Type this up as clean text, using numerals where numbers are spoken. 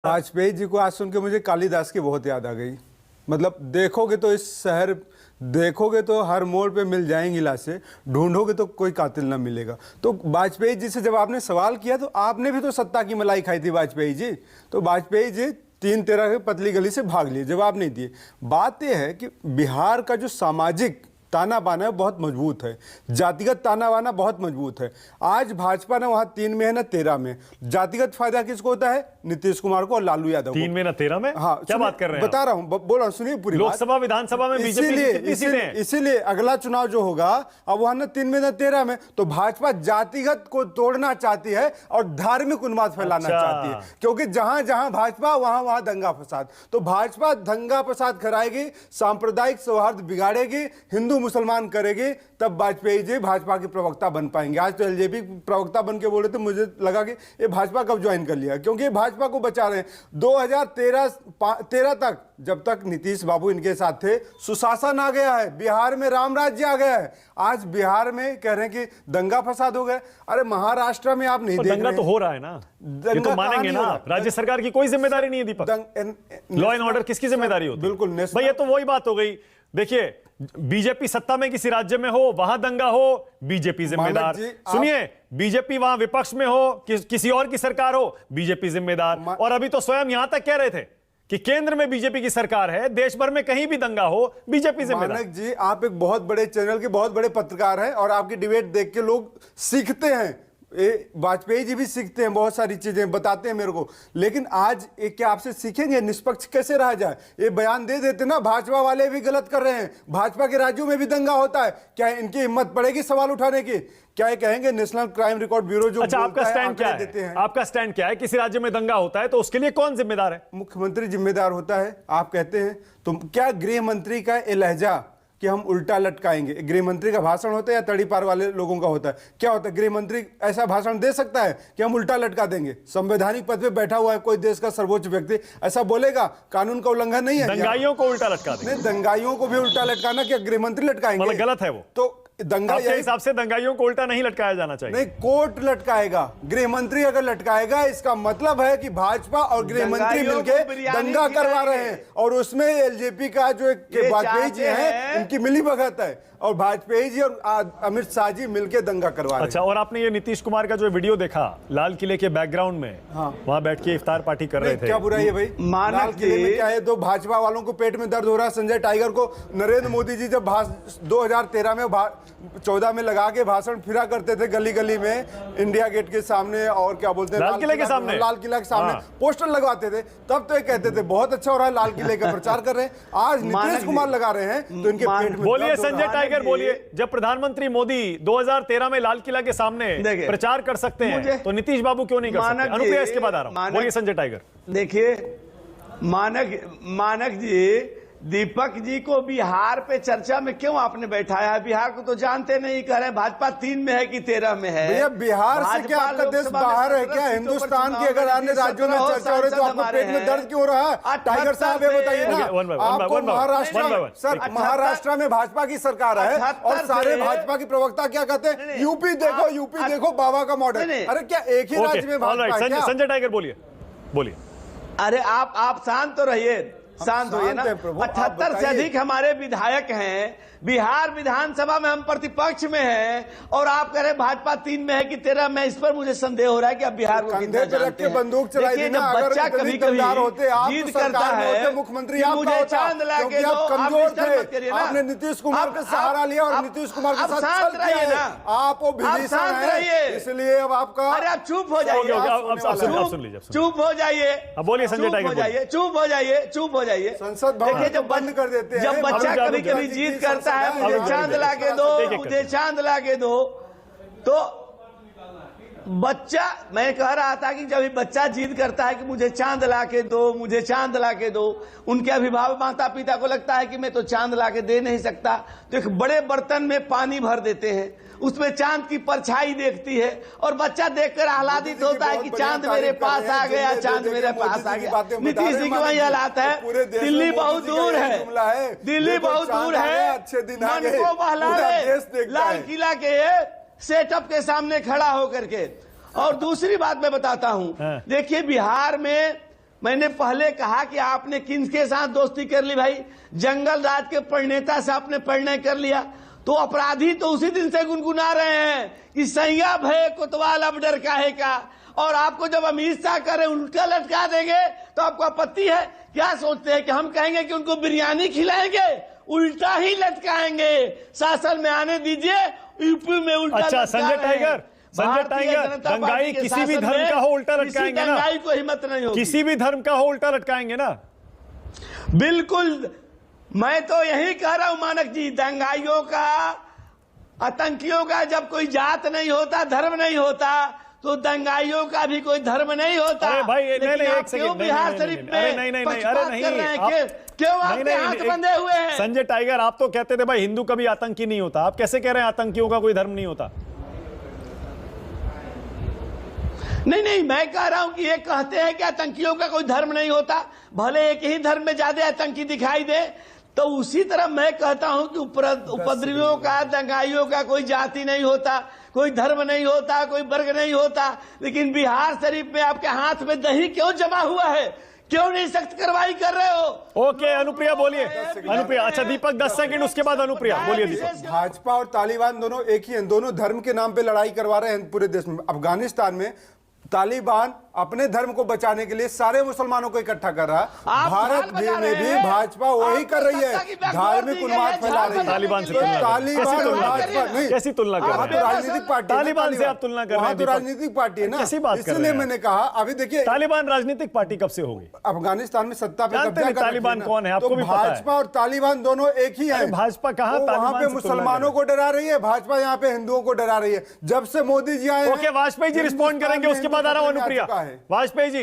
वाजपेयी जी को आज सुन के मुझे कालिदास की बहुत याद आ गई। मतलब देखोगे तो इस शहर, देखोगे तो हर मोड़ पे मिल जाएंगी लाशें, ढूंढोगे तो कोई कातिल ना मिलेगा। तो वाजपेयी जी से जब आपने सवाल किया तो आपने भी तो सत्ता की मलाई खाई थी वाजपेयी जी। तो वाजपेयी जी 3-13 की पतली गली से भाग लिए, जवाब नहीं दिए। बात यह है कि बिहार का जो सामाजिक ताना बाना है बहुत मजबूत है, जातिगत ताना बाना बहुत मजबूत है। आज भाजपा ना वहां 3 में है ना 13 में। जातिगत फायदा किसको होता है? नीतीश कुमार को और लालू यादव को। 3 में ना 13 में? हाँ, क्या बात कर रहे हैं? बता रहा हूँ, बोल रहा हूँ, सुनिए पूरी लोकसभा विधानसभा में बीजेपी इसीलिए अगला चुनाव जो होगा अब वहां ना 3 में ना 13 में, तो भाजपा जातिगत को तोड़ना चाहती है और धार्मिक उन्माद फैलाना चाहती है, क्योंकि जहां जहां भाजपा वहां वहां दंगा फसाद। तो भाजपा दंगा फसाद कराएगी, सांप्रदायिक सौहार्द बिगाड़ेगी, हिंदू मुसलमान करेगी, तब वाजपेयी जी भाजपा के प्रवक्ता बन पाएंगे। आज तो एलजेपी प्रवक्ता बन के बोले थे, मुझे लगा कि ये भाजपा कब ज्वाइन कर लिया, क्योंकि ये भाजपा को बचा रहे हैं। 2013 तक, जब तक नीतीश बाबू इनके साथ थे, सुशासन आ गया है, बिहार में राम राज्य आ गया है। आज बिहार में कह रहे हैं कि दंगा फसाद हो गया। अरे महाराष्ट्र में आप नहीं देख दंगा तो हो रहा है ना, ये तो मानेंगे ना। राज्य सरकार की कोई जिम्मेदारी नहीं है दीपक। लॉ एंड ऑर्डर किसकी जिम्मेदारी होती है? बिल्कुल भाई, ये तो वही बात हो गई। देखिए, बीजेपी सत्ता में किसी राज्य में हो, वहां दंगा हो, बीजेपी जिम्मेदार। सुनिए, बीजेपी वहां विपक्ष में हो, किसी और की सरकार हो, बीजेपी जिम्मेदार। और अभी तो स्वयं यहां तक कह रहे थे कि केंद्र में बीजेपी की सरकार है, देश भर में कहीं भी दंगा हो, बीजेपी जिम्मेदार। मानक जी, आप एक बहुत बड़े चैनल के बहुत बड़े पत्रकार हैं और आपकी डिबेट देख के लोग सीखते हैं। वाजपेयी जी भी सीखते हैं, बहुत सारी चीजें बताते हैं मेरे को। लेकिन आज क्या आपसे सीखेंगे निष्पक्ष कैसे रहा जाए? ये बयान दे देते ना, भाजपा वाले भी गलत कर रहे हैं, भाजपा के राज्यों में भी दंगा होता है, क्या इनकी हिम्मत पड़ेगी सवाल उठाने की? क्या ये कहेंगे नेशनल क्राइम रिकॉर्ड ब्यूरो जो अच्छा, आपका स्टैंड क्या है? आपका स्टैंड क्या है? किसी राज्य में दंगा होता है तो उसके लिए कौन जिम्मेदार है? मुख्यमंत्री जिम्मेदार होता है, आप कहते हैं। तो क्या गृह मंत्री का ये लहजा कि हम उल्टा लटकाएंगे, गृह मंत्री का भाषण होता है या तड़ी पार वाले लोगों का होता है? क्या होता है, गृह मंत्री ऐसा भाषण दे सकता है कि हम उल्टा लटका देंगे? संवैधानिक पद पे बैठा हुआ है कोई देश का सर्वोच्च व्यक्ति, ऐसा बोलेगा? कानून का उल्लंघन नहीं है? दंगाइयों को उल्टा लटका देंगे? नहीं, दंगाइयों को भी उल्टा लटकाना क्या गृह मंत्री लटकाएंगे? मतलब गलत है वो? तो दंगा के हिसाब से दंगाइयों को उल्टा नहीं लटकाया जाना चाहिए। नहीं, कोर्ट लटकाएगा। गृह मंत्री अगर लटकाएगा, इसका मतलब है कि भाजपा और गृह मंत्री मिलकर दंगा करवा रहे हैं, और उसमें एलजेपी का जो वाजपेयी जी हैं, इनकी मिलीभगत है, और वाजपेयी जी और अमित शाह जी मिलकर दंगा करवा रहे हैं। अच्छा, और आपने ये नीतीश कुमार का जो वीडियो देखा लाल किले के बैकग्राउंड में, वहां बैठ के इफ्तार पार्टी कर रहे थे, क्या बुराई है भाई? लाल किले में क्या है? दो भाजपा वालों को पेट में दर्द हो रहा है। संजय टाइगर को नरेंद्र मोदी जी जब 2013 में 14 में लगा के भाषण फिरा करते थे गली गली में, इंडिया गेट के सामने और क्या बोलते हैं, लाल किले के सामने, लाल किला के सामने पोस्टर लगवाते थे, तब तो ये कहते थे बहुत अच्छा हो रहा है, लाल किले का प्रचार कर रहे हैं। आज नीतीश कुमार लगा रहे हैं तो इनके पेट में। बोलिए संजय टाइगर, बोलिए, जब प्रधानमंत्री मोदी 2013 में लाल किला के सामने प्रचार कर सकते हैं तो नीतीश बाबू क्यों नहीं कर सकते? अनुप्रिया, इसके बाद आ रहा हूं। बोलिए संजय टाइगर। देखिए, मानक जी, दीपक जी को बिहार पे चर्चा में क्यों आपने बैठाया है? बिहार को तो जानते नहीं, कह रहे भाजपा 3 में है कि 13 में है। भैया, बिहार से क्या आपका देश बाहर है क्या? हिंदुस्तान के अगर अन्य राज्यों में चर्चा हो रही तो आपको पेट में दर्द क्यों हो रहा है? टाइगर साहब ये बताइए ना, आपको महाराष्ट्र में भाजपा की सरकार है और सारे भाजपा की प्रवक्ता क्या कहते हैं? यूपी देखो बाबा का मॉडल। अरे क्या एक ही राज्य में भाजपा है क्या? संजय टाइगर बोलिए। अरे आप शांत तो रहिए, शांत होइए ना। 78 से अधिक हमारे विधायक हैं, बिहार विधानसभा में हम प्रतिपक्ष में हैं, और आप कह रहे भाजपा 3 में है कि 13 में? इस पर मुझे संदेह हो रहा है कि आप बिहार को कितना जानते हैं। बंदूक चलाई थी ना, अगर बच्चा कभी जीत करता है, मुख्यमंत्री मुझे चांद ला के दो, कमजोर थे, आपने नीतीश कुमार का सहारा लिया और नीतीश कुमार के साथ शांत रहिए ना, आप शांत रहिए, इसलिए अब आपका। अरे आप चुप हो जाइए, चुप हो जाइए, बोलिए संजय टाइगर, चुप हो जाइए। संसद भवन जब बंद कर देते हैं, जब बच्चा कभी कभी जीत करता है, मुझे चांद ला के दो, मुझे चांद ला के दो, तो बच्चा, मैं कह रहा था कि जब बच्चा जिद करता है कि मुझे चांद ला के दो, मुझे चांद ला के दो, उनके अभिभावक माता पिता को लगता है कि मैं तो चांद ला के दे नहीं सकता, तो एक बड़े बर्तन में पानी भर देते हैं, उसमें चांद की परछाई देखती है और बच्चा देखकर आह्लादित होता है कि चांद मेरे पास आ गया, चांद मेरे पास आ गया। नीतीश जी की वही हालात है। दिल्ली बहुत दूर है, दिल्ली बहुत दूर है, मन को बहलावे लाल किला के सेटअप के सामने खड़ा होकर के। और दूसरी बात मैं बताता हूं, देखिए बिहार में मैंने पहले कहा कि आपने किसके साथ दोस्ती कर ली भाई? जंगल राज के परिणेता से आपने परिणय कर लिया, तो अपराधी तो उसी दिन से गुनगुना रहे हैं कि सैया भय कोतवाल अब डर काहे का। और आपको जब अमित शाह करे उल्टा लटका देंगे तो आपको आपत्ति है? क्या सोचते हैं कि हम कहेंगे कि उनको बिरयानी खिलाएंगे? उल्टा ही लटकाएंगे। शासन में आने दीजिए, यूपी में उल्टा। अच्छा संजय टाइगर, दंगाई किसी भी धर्म का हो उल्टा लटकाएंगे ना? दंगाई को हिम्मत नहीं होगी। किसी भी धर्म का हो उल्टा लटकाएंगे ना? बिल्कुल, मैं तो यही कह रहा हूं मानक जी, दंगाइयों का, आतंकियों का जब कोई जात नहीं होता, धर्म नहीं होता, तो दंगाइयों का भी कोई धर्म नहीं होता। अरे भाई लेकिन नहीं, आप एक सेकंड, क्यों बिहार शरीफ में पक्षपात कर रहे हैं? क्यों आपके हाथ बंधे हुए हैं? संजय टाइगर, आप तो कहते थे भाई हिंदू कभी आतंकी नहीं होता, आप कैसे कह रहे हैं आतंकियों का कोई धर्म नहीं होता? नहीं, मैं कह रहा हूं कि ये कहते हैं कि आतंकियों का कोई धर्म नहीं होता, भले एक ही धर्म में ज्यादा आतंकी दिखाई दे, तो उसी तरह मैं कहता हूं कि उपद्रवियों का, दंगाइयों का कोई जाति नहीं होता, कोई धर्म नहीं होता, कोई वर्ग नहीं होता। लेकिन बिहार शरीफ में आपके हाथ में दही क्यों जमा हुआ है? क्यों नहीं सख्त कार्रवाई कर रहे हो? ओके अनुप्रिया बोलिए। अनुप्रिया, अच्छा दीपक 10 सेकंड, उसके बाद अनुप्रिया बोलिए। दीपक, भाजपा और तालिबान दोनों एक ही हैं, दोनों धर्म के नाम पे लड़ाई करवा रहे हैं पूरे देश में। अफगानिस्तान में तालिबान अपने धर्म को बचाने के लिए सारे मुसलमानों को इकट्ठा कर रहा है। भारत में भी भाजपा वही कर रही है, धार्मिक उन्माद फैला रही है। तालिबान से कैसी तुलना कर रहे हैं? राजनीतिक पार्टी, तालिबान से आप तुलना कर रहे हैं? तो राजनीतिक पार्टी है ना, कैसी बात कर रहे इसलिए हैं? मैंने कहा अभी देखिए, तालिबान राजनीतिक पार्टी कब से होगी? अफगानिस्तान में सत्ता पे जानते कब्जा नहीं कर तालिबान रखी है ना। कौन है, आपको तो भी पता है। भाजपा और तालिबान दोनों एक ही है। भाजपा कहां वहां तालिबान पे से तुलना मुसलमानों को डरा रही है, भाजपा यहाँ पे हिंदुओं को डरा रही है। जब से मोदी जी आए हैं, ओके, वाजपेयी जी रिस्पॉन्ड करेंगे, उसके बाद आ रहा हूं अनुप्रिया। वाजपेयी जी